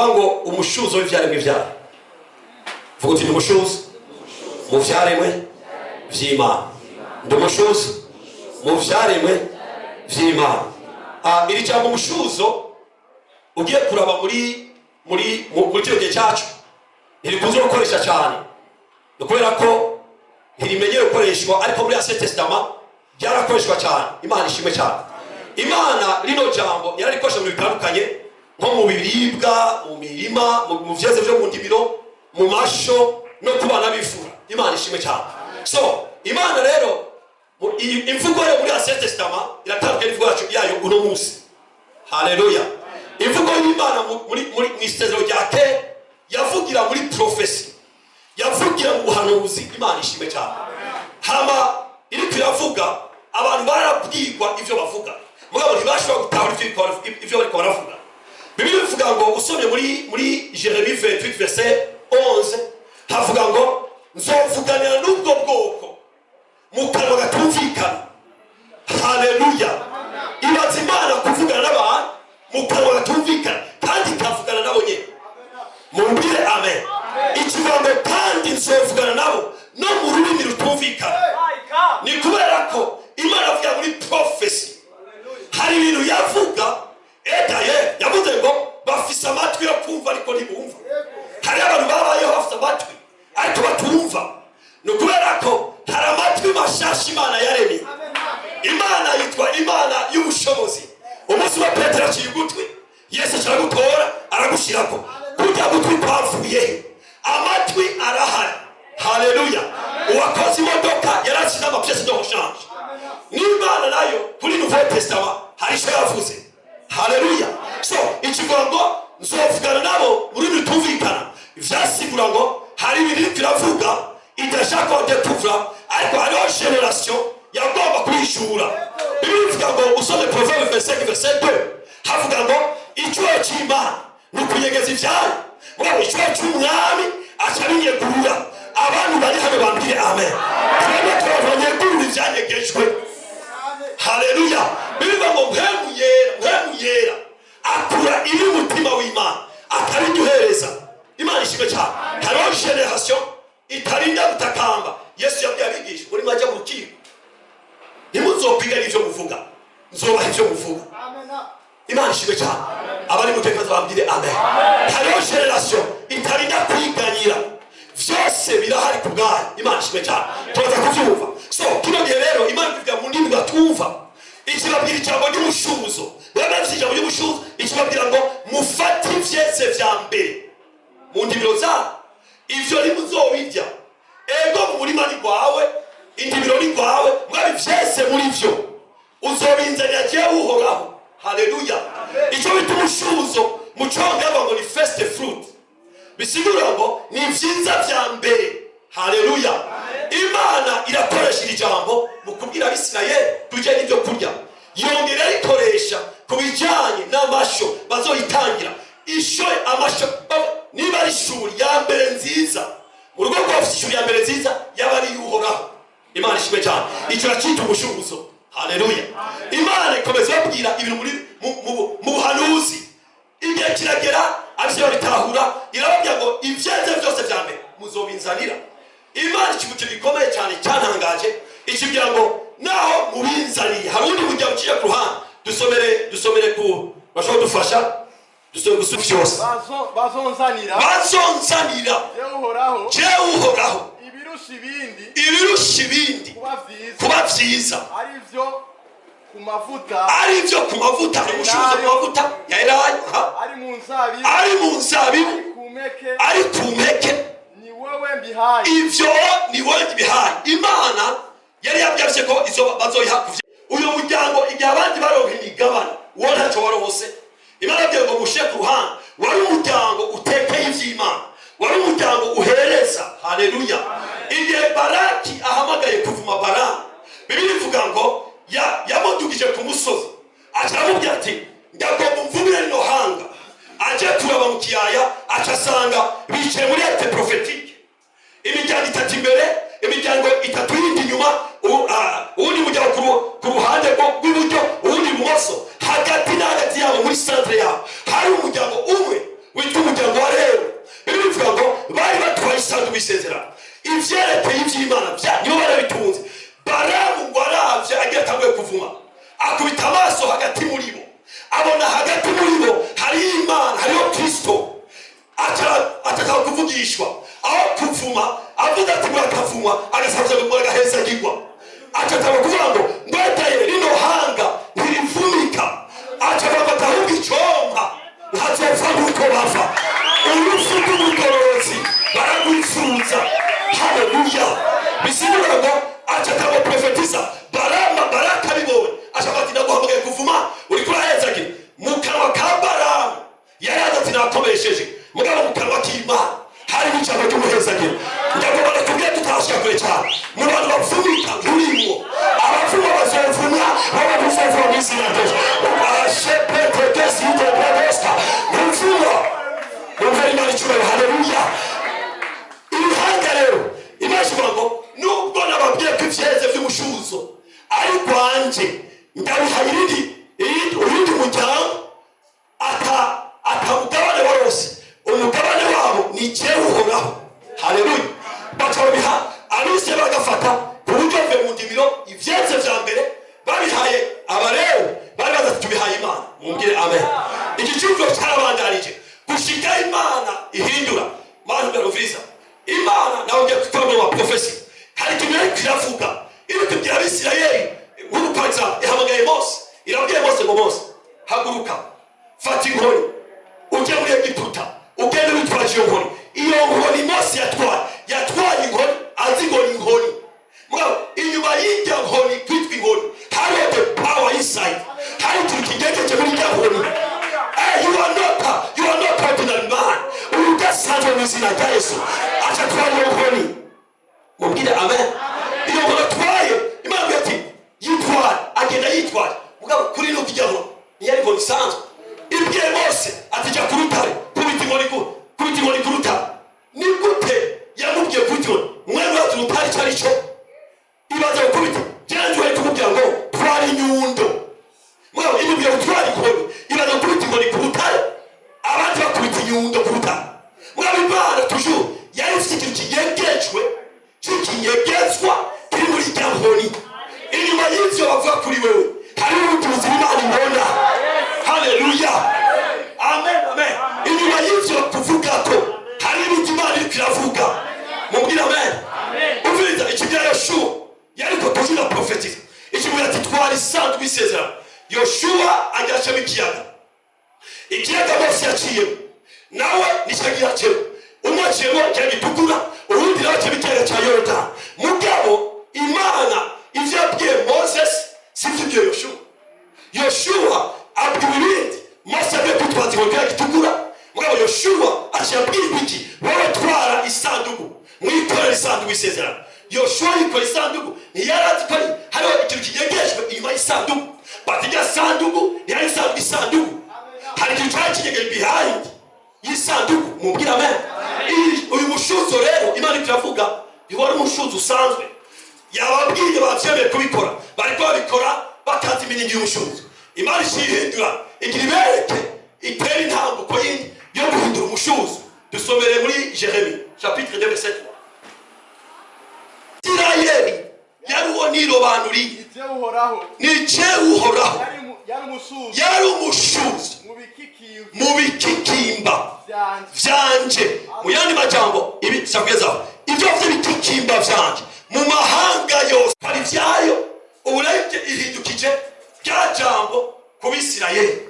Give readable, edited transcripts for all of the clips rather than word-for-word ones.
bavuga ngo umushuzo w'ivyaremwe vyabo. Vuga uti umushuzo mu vyaremwe vy'Imana. Ndi umushuzo mu vyaremwe vy'Imana. Iri jambo umushuzo ugiye kuraba muri kino gihe cyacu ntirikunze gukoresha cyane, kubera ko ntirimenyere gukoreshwa, ariko muri Ancien Testament byarakoreshwa cyane. Imana ishimwe cyane. Imana rino jambo yararikoresha mu bitandukanye, nko mu biribwa, mu mirima, mu vyeze byo mu ndimiro, mu masho no ku bana b'imfura. Imana ishimwe cyane. So Imana rero imvugo yo muri Ancien Testament iratandukanye n'imvugo yayo uno munsi. Haleluya. Imvugo y'Imana muri isezerano rya kera yavugira muri prophecy, yavugira mu buhanuzi. Imana ishimwe cyane. Hama iri kiravuga abantu barabwirwa ivyo bavuga, mugabo ntibashobora gutahura ivyo bariko baravuga. Bibiliya ivuga ngo usomye muri Jérémie 28 verset 11 havuga ngo nzovuganira n'ubwo bwoko mu kanwa gatumvikana. Haleluya. Ibaza Imana kuvugana n'abantu mu kanwa gatumvikana kandi ikavugana nabo nyene. Mumbire amen. Ikivuga ngo kandi nzovugana nabo no mu rurimi rutumvikana. Ni kubera ko Imana avuga muri prophecy. Hari ibintu yavuga edaye yavuze ngo bafise amatwi yo kumva ariko ntibumva. Hari abantu babayeho bafise amatwi ariko batumva. Ni kubera ko hari amatwi mashasha Imana yaremye. Imana yitwa Imana y'ubushobozi. Umunsi wa Petero aciye ugutwi, Yesu aragutora aragushirako. Kujya gutwi kwavuye, amatwi arahari. Haleluya. Uwakoze imodoka yarashyize amapiyesi de rechange. N'Imana nayo kuri Nouveau Testament hari icyo yavuze. Haleluya. So ikivuga ngo nzovugana nabo muri bitumvikana, vyasigura ngo hari ibintu biravuga idashaka kudekuvra, ariko hariho generation yagomba kwishura. Bibiliya ivuga ngo usome Proverbe 25 verset 2 havuga ngo icyuho cy'Imana ni ukunyegeza ivyayo, mugabo icyuho cy'umwami acabinyegurura. Abantu bari hano bambwire amen. Twebwe turabanyegurura ivyanyegejwe. Haleluya. Bibiliya ngo mpemu yera akura iri mutima w'Imana akabiduhereza. Imana ishimwe cyane. Hariho generation itarinda gutakamba. Yesu yabwiye abigisha muri majya mu rukiko, ntimuzopiga n'ivyo muvuga, nzobaha ivyo muvuga. Imana ishimwe cyane. Abari mutekeza bambwire amen. Hariho generation itarinda kwiganyira, vyose birahari ku bwayo. Imana ishimwe cyane. Tuza kuvyumva. So kino gihe rero Imana ivuga mu ndimi batumva, ikibabwira ijambo ry'umushuzo. Bameze ijambo ry'umushuzo, ikibabwira ngo mufate ivyeze vya mbere mu ndimiro zabo, ivyo nimuzobirya. Ego mu murima ni gwawe, indimiro ni gwawe, mwabi vyese muri vyo uzobinzanira jewe Uhoraho. Haleluya. Ico bita umushuzo mu congerwa ngo ni first fruit, bisigura ngo ni vyiza vya mbere. Haleluya. Imana irakoresha ijambo mu kubwira Abisirayeli tuje n'ivyo kurya, yongera ikoresha ku bijanye n'amasho bazoyitangira. Isho amasho niba ari ishuri ya mbere nziza mu rugo rwose, ishuri ya mbere nziza yaba ari Uhoraho. Imana ishimwe cyane. Icyo cyitwa umushuzo. Haleluya. Imana ikomeza kubwira ibintu mu buhanuzi. Igihe kiragera abishe babitahura, irababwira ngo ivyeze byose vya mbere muzobinzanira. Imana ikibuto gikomeye cyane cyantangaje, ikibwira ngo naho mubinzaniye hari undi mujya uciye ku ruhande. Dusomere ku bashobora dufasha. Dusomere gusubira cyose. Bazonzanira jewe Uhoraho ibirusha ibindi kuba vyiza, arivyo ku mavuta, umushuzo ku mavuta ya Elayo, ari mu nzabibu, ari ku mpeke, ivyo ni wowe mbihaye. Imana yari yabyavye ko izo bazoyiha. Uyo muryango igihe abandi baronka imigabane, uwo ntacyo warose. Imana yabwiye ngo mushe ku ruhande, wari umuryango utekeye ivy'Imana, wari umuryango uhereza. Haleluya. Igihe Baraki ahamagaye kuvuma Balamu, Bibiliya ivuga ngo yamudugije ku musozi, acaramubwira ati ndagomba umvumire rino hanga. Aje turaba mu kiyaya, acasanga bicaye muri ate prophétique, imiryango itatu imbere, imiryango itatu yindi inyuma, uwundi muryango ku ruhande rw'iburyo, uwundi ibumoso. Hagati na hagati yabo muri centre yabo hari umuryango umwe witwa umuryango w'isezerano ivyerekeye ivy'Imana nibo barabitunze. Baramu ngo aravye agiye atanguye kuvuma akubita amaso hagati muri bo abona hagati muri bo hari Imana hariho Kristo ataka kuvugishwa aho kuvuma avuga ati murakavuma agasabye ngo agaheza gigwa ataka kuvuga ngo mbataye rino hanga ntirivumika ataka batahubwa icompa ntazopfa nk'uko bava urupfu rw'ubugorozi baragwifuza. Haleluya. Bisigura ngo ataka profetiza Barama baraka bibonye ashaka naguhamagaye kuvuma uri kuraheza ki mu kanwa ka Baramu yari ati nakomesheje mugabo mu kanwa k'Imana hari n'icyago cy'umuheza ki ndagomba kubwira tutashya kure cyane mu bantu bavumika nturimo abavuma bazovumwa baba bizovuma n'izina ryose ashepete kesi de bradosta mvuma umveri mari cyubahiro. Haleluya. Ibihanga rero imashobora ngo nubwo nababwiye ko ivyeze vy'umushuzo ari kwanje ndabihaye irindi muryango atamugabane warose umugabane wabo ni jewe uhoraho. Haleluya. Bacabiha abise bagafata ku buryo mve mu ndimiro ivyeze vya mbere babihaye abarewe bari bazatubihaye Imana. Mumbwire amen. Igicumviro cyarabandanije gushika Imana ihindura mana ndaruviza Imana nawe ngiye kutabona wa profesi hari kimwe kiravuga iri kugira Abisirayeli nk'urupanza ihamagaye Mose irabwiye Mose ngo Mose haguruka fata inkoni ujye muri Egiputa ugende witwaje iyo nkoni. Iyo nkoni Mose yatwaye inkoni azi ngo ni inkoni mugabo inyuma y'irya nkoni kwitwa inkoni hari the power inside hari ikintu kigejeje muri irya nkoni. You are not ordinary man. Udasanzwe mu izina rya Yesu acatwaye iyo nkoni. Mumbwire amen. Iyo nkoni atwaye Imana ati yitware agenda yitware mugabo kuri no kijyaho ntiyari ngo isanzwe ibwiye Mose atijya ku rutare kubita inkoni ku rutare. Ni gute yamubwiye kubita inkoni mwene wacu rutare cyari cyo ibaze kubita byanjwe kumubwira ngo twari inyundo mugabo imubwiye gutwara inkoni ibaze kubita inkoni ku rutare abandi bakubita inyundo ku rutare. Mugabo Imana toujours yari ifite ikintu kinyegezwa kiri muri irya nkoni. Inyuma y'ivyo bavuga kuri wewe hari ubutunzi Imana ibona. Haleluya. Amen. Amen. Inyuma y'ivyo kuvuga ko hari ibintu Imana iri kiravuga. Mumbwire amen. Uviriza ikibya Yoshua yariko tujuna profetiza ikibya ati twari isanzwe isezerano. Yoshua agasha bikiyaga ikiyaga Mose yaciye nawe nishagira cyo umwaciyemo cya gitukura urundi nawe cy'ikiyaga cya Yorodani. Mugabo Imana ivyo yabwiye Moses sivyo Yoshua abwiwe ibindi Mose agiye kwitwaza ngo cya gitukura mugabo Yoshua aciyabwirwa iki wowe twara isanduku mwikorera isanduku isezerano. Yoshua yikora isanduku ntiyarazi ko hariho ikintu kinyegejwe inyuma y'isanduku batijya sanduku ntihari isanduku hari ikintu cyari kinyegejwe behind y'isanduku. Mumbwire amen. Uyu mushuzo rero Imana iravuga ihora umushuzo usanzwe yababwiye bavyemeye kubikora bariko babikora batanze iminingi y'umushuzo. Imana ishihindura igira ibereke itera intambuko yindi yo guhindura umushuzo. Dusomere muri Jeremie chapitre 2 verset 3. Isirayeli yari uwo nirobanuriye ni jewe uhoraho yari umushuzo mu bikikimba vyanje. Mu yandi majambo ibi sakugezaho ibyo vy'ibikikimba vyanje mu mahanga yose hari vyayo uburebye ihindukije rya jambo ku Bisirayeli.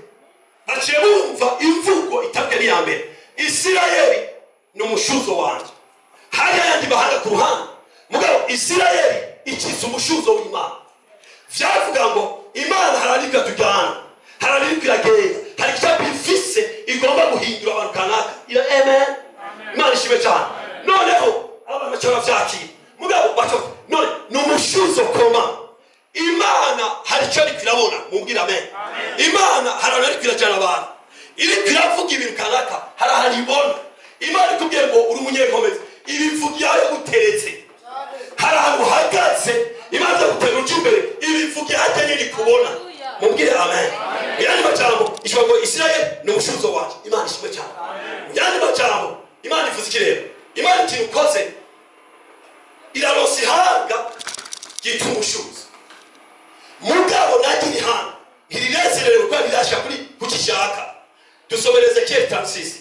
Baciye bumva imvugo itabwe ni ya mbere Isirayeli ni umushuzo wanje. Hari ayandi bahanga ku ruhande mugabo Isirayeli ikiza umushuzo w'Imana. Vyavuga ngo Imana hararika tujyana hararika iragenda hari icyapi ifise igomba guhindura abantu kanaka. Amen. Imana ishime cyane. Noneho abantu cyara vyakira mugabo bacho none n'umushuzo koma Imana hari cyo kirabona. Mumbwire amen. Imana hararika irajana abantu iri kiravuga ibintu kanaka haraharibona. Imana ikubwiye ngo uri umunyekomezi ibivuga yayo guteretse hari ahantu hagaze Imana gutera ukimbere ibivuga yajyanye ni kubona. Mumbwire amen. Yani majambo ishobora ngo Isirayeli ni umushuzo wacu. Imana ishimwe cyane. Yani majambo Imana ivuze ikirero Imana ikintu ukoze iraronsa ihanga ryitwa umushuzi mugabo nagira ihanga ntirinezerewe kuko rirasha kuki ishaka. Dusomere Ezekiel 36.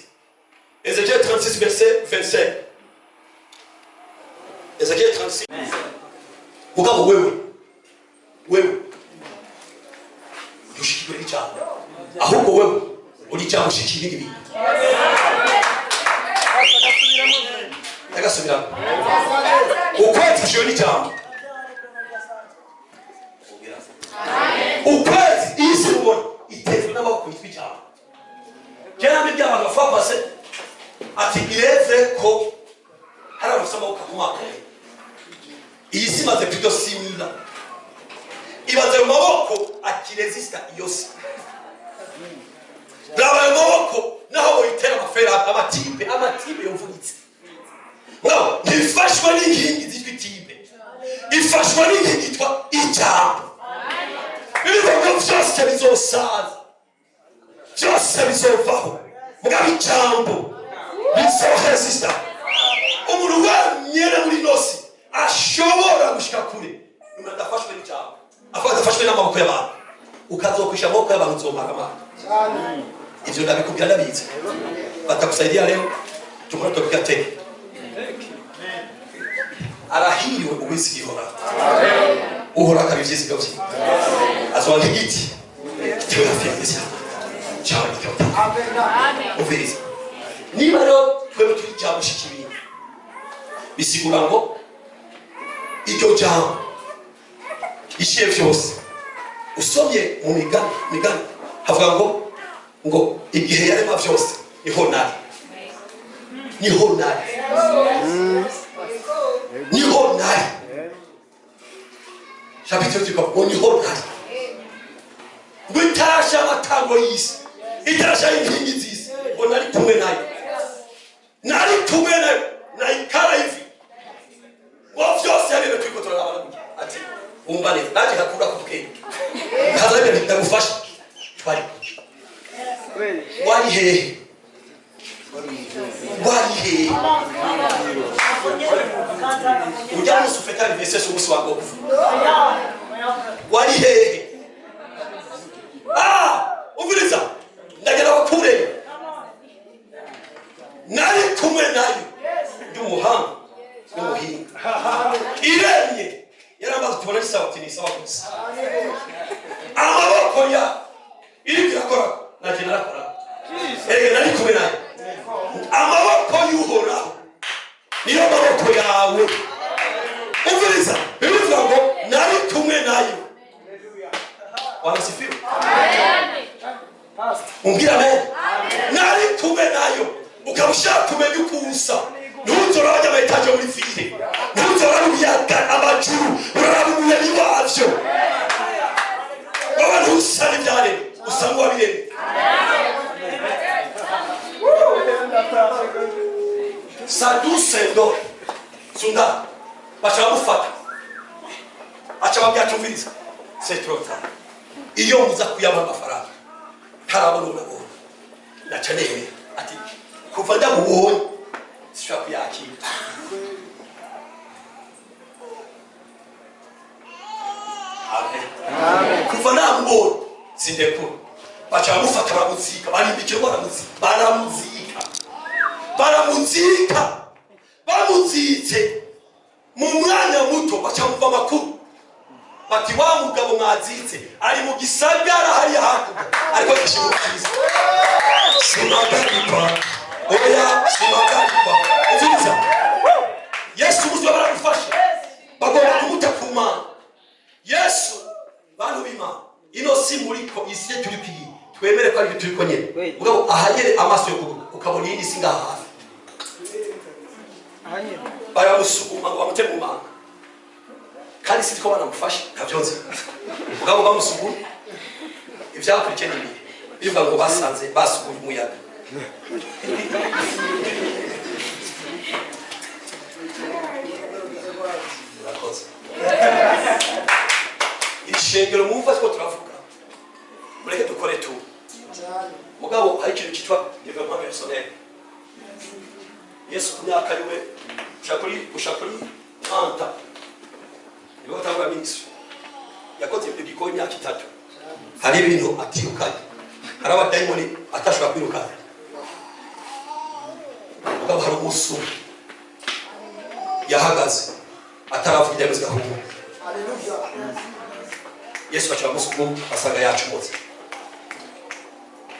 Ezekiel 36 verset 25. Ezekiel 36. Mugabo wewe ushikirwe n'icyaha ahubwo wewe uri cyangwa ushikira ibintu yagasubiramo ukwezi ushyo n'icyaha ukwezi isi ubona itezwe n'amaboko yitwa icyaha cyane by'abantu bafapase ati ireze ko hari abafite amaboko akomakaye iyi si maze plutôt 6000 ans ibaze mu maboko akiresista iyo si raba mu maboko naho boyitera amafera amatibe yovunitse ngo ntifashwe n'inkingi zitwa itibe ifashwe n'inkingi yitwa ijambo ibivuga byose bizosaza byose bizovaho mugabo ijambo bizoresista umuntu wanyere muri nosi ashobora gushika kure nyuma adafashwe n'icyaha afashwe n'amaboko y'abantu ukazokwisha amaboko y'abantu uzomaga amana ivyo ndabikubwira ndabizi batakusaidia leo tumura tokate arahiriwe uwisi ihora uhora kabivyizi gavyi azwa ngigiti tewe afyese ciao nikota amen uviriza niba rero twebwe turi cyamushika ibintu bisigura ngo iryo jambo ishiye vyose usomye mu migani havuga ngo igihe yarema vyose niho nari chapitre du corps niho nari bitasha amatango y'isi itasha inkingi z'isi ngo nari kumwe nayo nayikara ivi ngo vyose yarebe turiko turarabana ati umbane naje hakura kubwenge kazabe ndagufasha twari wari hehe ujya musufeta ibese umusi wako wari hehe uviriza ndagera bakure nari kumwe nayo y'umuhanga n'umuhinga iremye yaramaze tubona sawa tinisa wakoze amaboko ya iri kirakora naje narakora nari kumwe nayo amaboko y'uhoraho niyo maboko yawe uviriza bivuga ngo nari kumwe nayo wanasifiwe umbwira amen nari kumwe nayo ukabushaka kumenya ukusa ntuzora bajya bayitaje muri fire ntuzora biyaga amajuru uraraba umuyaga wavyo wowe ntusane ibyaremwe usanga wabiremwe sadusendo sunda bacamufata acababyatumviriza setrota iyo muza kuyaba amafaranga tarabona unabona nacaneye ati kuva ndamubonye sishobora kuyakira kuva ndamubonye sindekura bacamufata baramuzika barimbikira baramuzika bamuzitse mu mwanya muto bacamuva makuru bati wa mugabo mwazitse ari mu gisagara hari hakurya ariko gishimuka cyiza simagaripa uziza Yesu muzwa baramufasha bagomba kumutakuma Yesu bantu b'Imana ino simuriko isi turi kwiye twemere ko ari turi ko nyene ugabo ahagere amaso yo ukabona yindi singa hafi baramusukuma ngo bamute mu manga kandi sitiko banamufasha kavyonze ugabo bamusukuma ivyakurikiye nibi bivuga ngo basanze basukuye umuyaga ishengero mumva ko turavuga mureke dukore tu mugabo hari ikintu cyitwa développement personnel Yesu kunyaka ariwe ushakuri santa niwe watangura ministry yakoze ibyo gikoni imyaka 3 hari ibintu atirukanye hari abadayimoni atashobora kwirukana ukaba hari umusuru yahagaze ataravuga ibyo gahunda Yesu acha musuku asanga yacumutse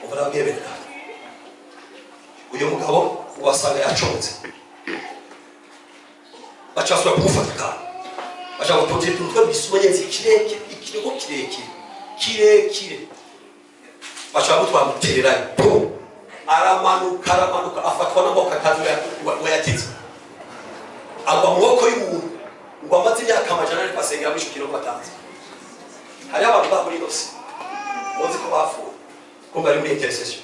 ubara bwebeka uyu mugabo wasanga yacumutse bacasura kumufatika bacha gutoje tutwe bisubonyenze ikirego kirekire bacha gutwa muterera po aramanuka afatwa n'amaboko akazi wayatize agwa mu maboko y'umuntu ngo amaze imyaka amajana ari kwasengera muri shukiro batanze hari abantu bakuri yose muzi ko bafuwe ko bari muri intercession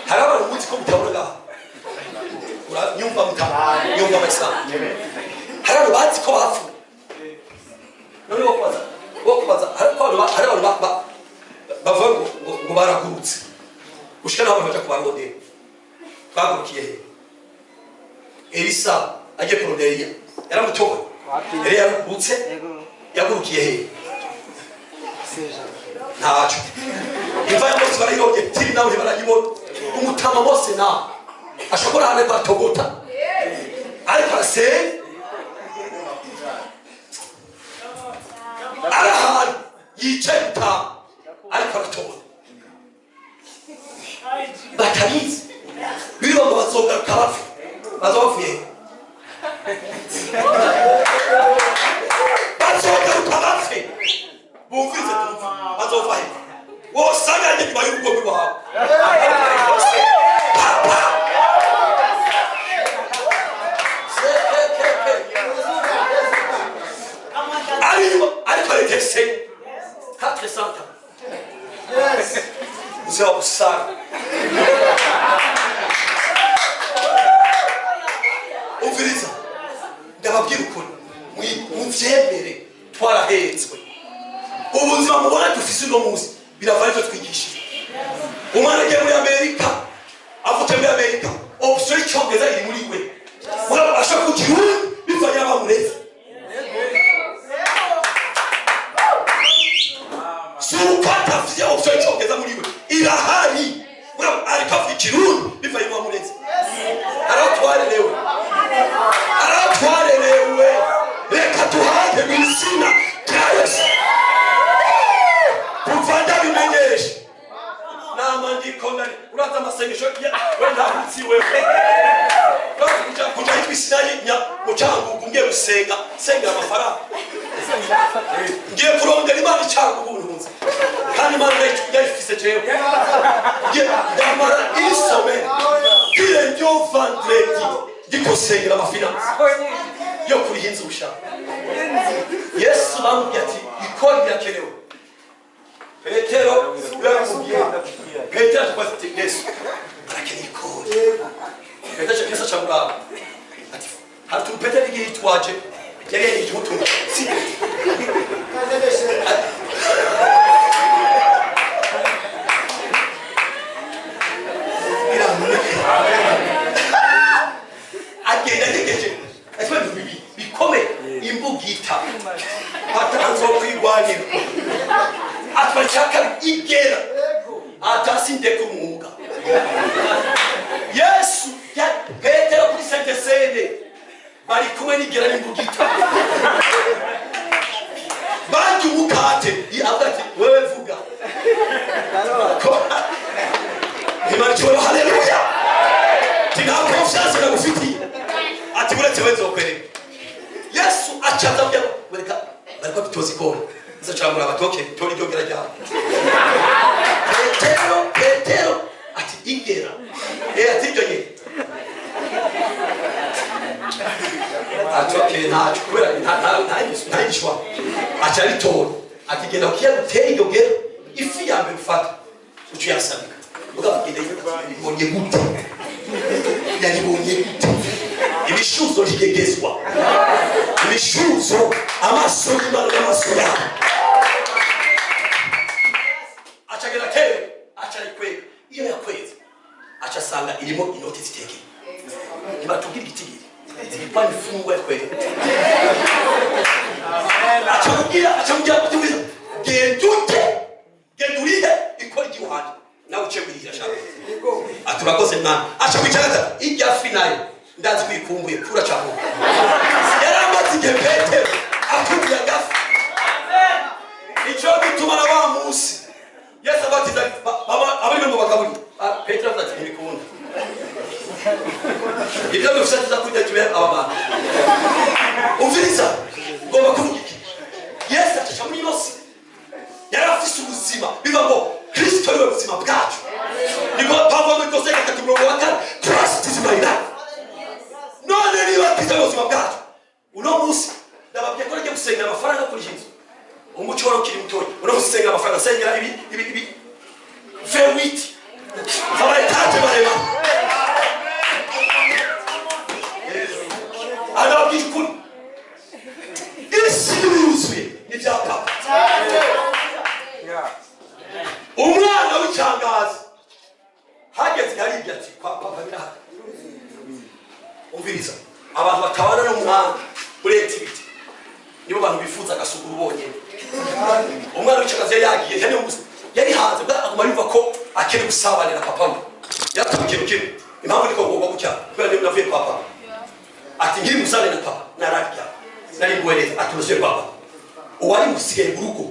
hari abantu muzi ko mutabona nyumva mesa hari abantu bazi ko bafuwe none wokubaza hari abantu bavuga ngo baragurutse ushaka n'abantu baja kubarondera twagurukiye he Elisa aje kurondera Eliya yaramutoye Eliya yaragurutse yagurukiye he ntaco imva ya Mose barayirondye tiri nawe barayibona umutama Mose na ashobora hane batogota ariko arase arahan yicenta ariko aratobona batabizi biro ngo bazogaruka bazovuye bazogaruka bapfe bumvise bazovahe wosanganye nyuma y'urugo rwawe ariko aretese 400 ans vous avez ça umviriza ndababwira ukuri muvyemere twarahetswe ubuzima mubona dufise uno munsi biravana ivyo twigishije umwana agiye muri Amerika avute muri Amerika option y'icyongereza iri muri we murabasha kugira bivanye abamureze sukata vya option y'icyongereza muri we irahari ariko avuga ikirundi bivanye abamureze aratwarerewe reka tuhage mu izina rya Yesu kuvanda bimenyesha nama ndikondane uraza amasengesho wenda hutsi wewe kuja ikwisinaye nya mucangu ngiye gusenga senga amafaranga ngiye kurondera imana icangu ubuntunzi kandi imana yayifise jewe ngiye ndamara isome kile ndio vendredi dikosengera amafinansi yo kurihinza ubushaka Yesu bamubwiye ati ikora birakenewe Petero yaramubwiye Petero atwaze Yesu akeneye ikora Petero Yesu acamuraba ati hatu Petero igihe itwaje yari yije mutuntu agenda gejeje atwa bibi bikome imbugita atanzo kwigwanira atwa chaka igera atasinde kumwuga Yesu ya Petero kuri Sainte Seine bari kumwe nigera n'imbugita bantu mukate yabati wewe vuga Imani haleluya tina confiance na kufiti ati buretse wenzo kwere Yesu achaza bya bariko bitozi ko za chamura batoke tori jogera jya Petero ati ingera ati jonye atoke na kubera nta yishwa achari tori ati genda kiya gutera jogera ifi yambe gufata ucu yasabika ugabagenda ibonye gute yaribonye gute ibishuzo ligegezwa ibishuzo amaso y'Imana n'amaso yawe achagera kere achari kwega iyo yakweza acha ugasanga irimo inoti zitekeye nibatubwira igitigiri zipfa ifungwa kweli acamubwira kutubiza gendurihe ikora igihuhandi nawe uce wirira shaka aturakoze mwana acamwicara irya fi nayo ndazi kwikumbuye kura cyane yaramaze igihe Petero akubye agafi icyo gituma na wa munsi Yesu abatiza abari mu bakaburi Petero avuga ati ntibikunda ibyo bifite kujya tube ababana umviriza ngomba kuvuga Yesu atasha muri yose yarafise ubuzima biva ngo Kristo ni ubuzima bwacu niko Pawulo muri Kolosai 3:4 Christ is my life none niba Kristo ni ubuzima bwacu uno munsi ndababwiye ko ngiye gusenga amafaranga kuri Yesu umuco wari ukiri mutoya uno munsi senga amafaranga sengera ibi verwiti abayetage bareba anababwira ukuri isi yuzuye n'ibya papa umwana w'icyangazi hageze haribye ati kwa papa birahari umviriza abantu batabana n'umwana uretse ibiti nibo bantu bifuza agasuguru bonyene umwana w'icyangazi yagiye yari hanze aguma yumva ko akiri gusabanira papa we yatukiye impamvu niko ngomba gucya kubera niba navuye papa ati nkiri musane na papa nararya nari ngwereza atuzwe papa uwari musigaye mu rugo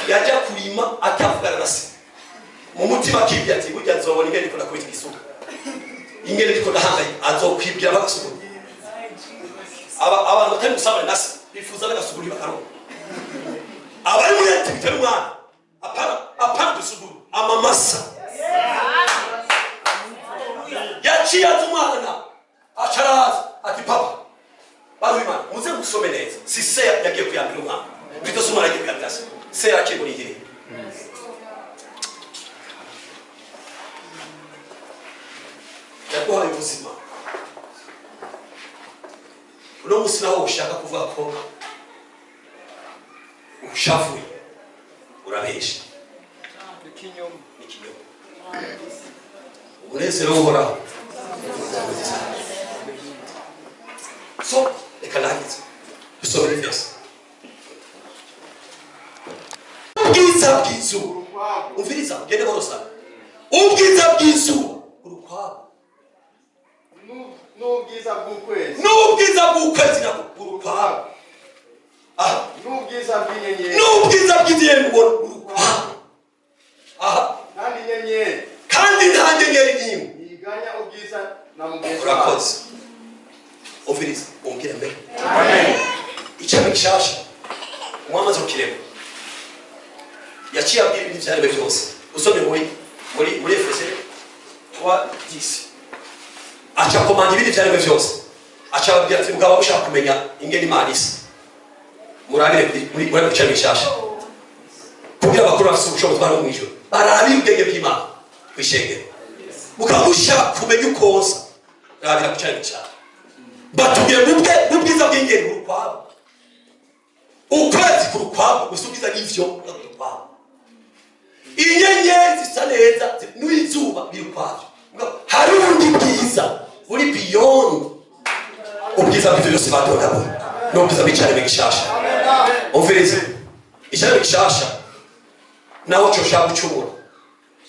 yajya kurima atavugana na se mu mutima kibya ati burya nzobona ingene niko nakubita igisuka ingene niko ndahangaye azokwibwira bagasugura abantu batari musabane na se bifuza n'agasugura bakaronka abari muri activité n'umwana apana dusuguru amamasa yaciye umwana acaraza ati papa barumana muze gusome neza si se yagiye kuyambira umwana bito se umwana yagiye kuyambira se yakiye muri igihe yaguhaye ubuzima uno munsi naho ushaka kuvuga ko ushavuye urabesha ikinyoma umunezero uhoraho so reka nangize dusome byose ubwiza bw'izuba umviriza ugende borosana ubwiza bw'izuba urukwabo n'ubwiza bw'ukwezi urukwabo n'ubwiza bw'inyenyeri ubona urukwabo kandi nta nyenyeri n'imwe yiganya ubwiza na mugenzi urakoze umviriza umbwire mbere amen icyama gishasha umwamaze ukirema yaciye abwira ibintu byarebe byose usomye muri Efese 3:10 acha komanda ibintu byarebe byose acha abwira ati mugabo ushaka kumenya ingene Imana isa murabire muri icyama gishasha kugira abakuru bafite ubushobozi bwo mu ijuru barabira ubwenge bw'Imana kwishengera mugabo ushaka kumenya uko usa rabira ku cyama gishasha batubwiye mu bwiza bw'ingeri urukwabo ukwezi ku rukwabo gusa ubwiza n'ivyo urukwabo inyenyeri zisa neza n'izuba biri ukwavyo hari ubundi bwiza buri beyond ubwiza bw'ivyo byose badodabona n'ubwiza bw'icyaremwe gishasha umvirize icyaremwe gishasha naho cyo ushaka gucumura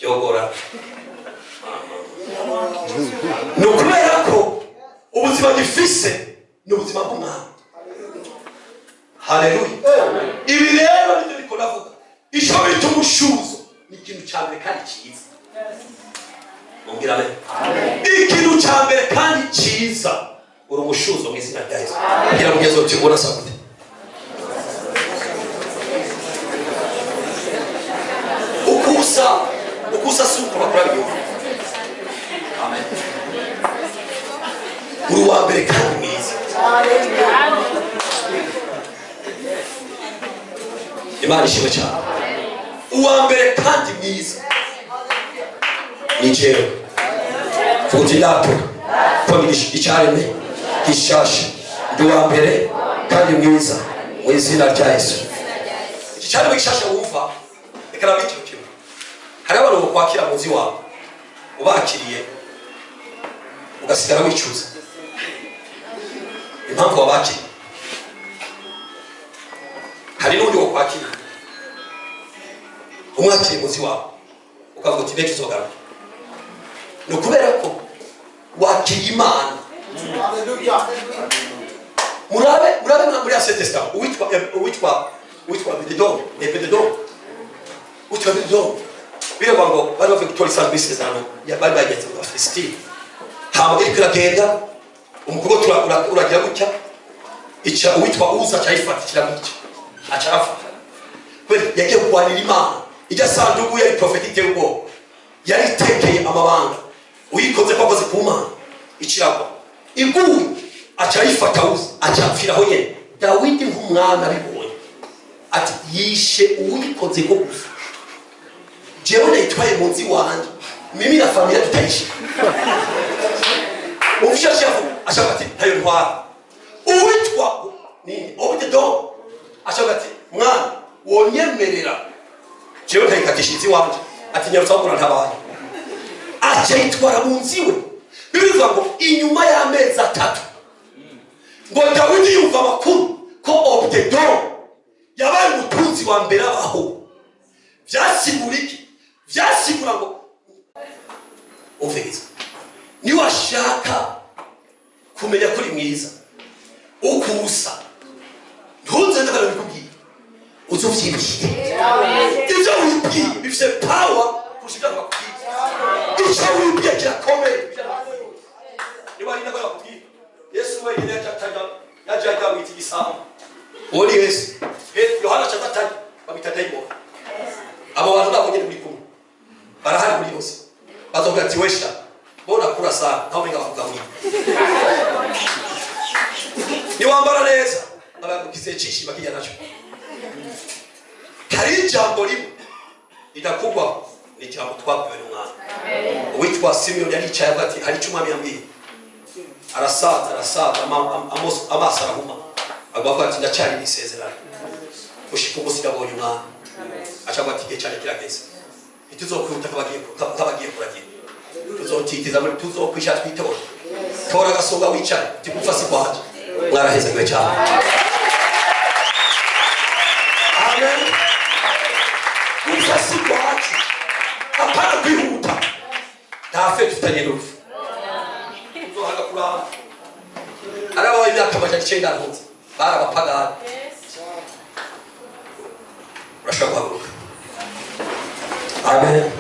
yogora ni ukubera ko ubuzima gifise ni ubuzima bw'umwami haleluya ibi rero nibyo niko navuga icyo bita umushuzo ni ikintu cya mbere kandi cyiza mumbwira amen ikintu cya mbere kandi cyiza uri umushuzo mu izina rya Yesu kugira ngo ugeze uti ubona sakute ukusa si uko bakora ibintu amen uri uwa mbere kandi mwiza Imana ishimwe cyane uwa mbere kandi mwiza ni jewe fujilato kwa icyaremwe gishasha ndi uwa mbere kandi mwiza mu izina rya Yesu icyaremwe gishasha wumva reka nabicyo kimwe hari abantu bakwakira muzi wabo ubakiriye ugasigara wicuza impamvu wabakira. Hari n'undi wo kwakira umwakire muzi wawe ukavuga uti neke uzogaruka, ni ukubera ko wakiriye Imana. murabe muri Ancien Testament uwitwa Bededom bireba ngo bari bavuye gutora isanzwe y'isezerano bari bageze mu Bafilisiti. hama iriko iragenda umukobwa uragira gutya ica uwitwa Uza acayifatikira gutya aca arafata kubera yagiye kurwanira Imana. Ijya sanduku yari profetite ubwo yari itekeye amabanga uyikoze ko akoze ku Mana ikiragwa iguye aca ayifata Uza aca apfiraho nyene. Dawidi nk'umwana abibonye ati yishe uwikoze ko gusa jewe nayitwaye munsi wanje mimi na familia tutaishi. Umfishashi hapo ashaka ati hayo ntwara uwitwa ni Obededom ashaka ati mwana wonyemerera jewe nkayikatishitsi wanje ati nyarusabura ntabaye acha itwara munziwe. Bivuga ngo inyuma y'amezi 3 ngo Dawidi yumva makuru ko Obededom yabaye umutunzi wa mbere abaho. Vyasigura iki? Vyasigura ngo uvegeza ni washaka kumenya kuri mwiza ukusa ntunze ndakara bikubwira uzovyibwire. Ivyo wibwire bifise power kushika kwa kubwira. Icyo wibwire kirakomeye. Niba ari ndakara kubwira Yesu we yene yajaga witi gisamo woli Yesu Yohana chatatani babitatayibo abo bantu nabonye muri kumwe barahari muri bose bazovuga ati wesha bona kura sana ntaho menga bakugabira ni wambara neza abagukize cishi bakijya naco. Hari ijambo rimwe idakugwa ni ijambo twabwiwe n'umwana uwitwa Simeon yari cyaye ati hari icuma yambwiye arasaza amaso arahuma agwavuga ati ndacyari nisezerano ushika ubusi gabonye umwana acaba ati gihe cyane kirageze ntituzokwihuta kabagiye kuragira tuzotitiza muri tuzokwisha twitora tora gasoga wicare tikufasi kwaje mwaraheze gwe cyane. Amen. Ufasi kwaje apana kwihuta ntafe tutanye n'urufu tuzohaga kuraba araba imyaka amajana 9 ntunze barabapagana urashaka guhaguruka. Amen.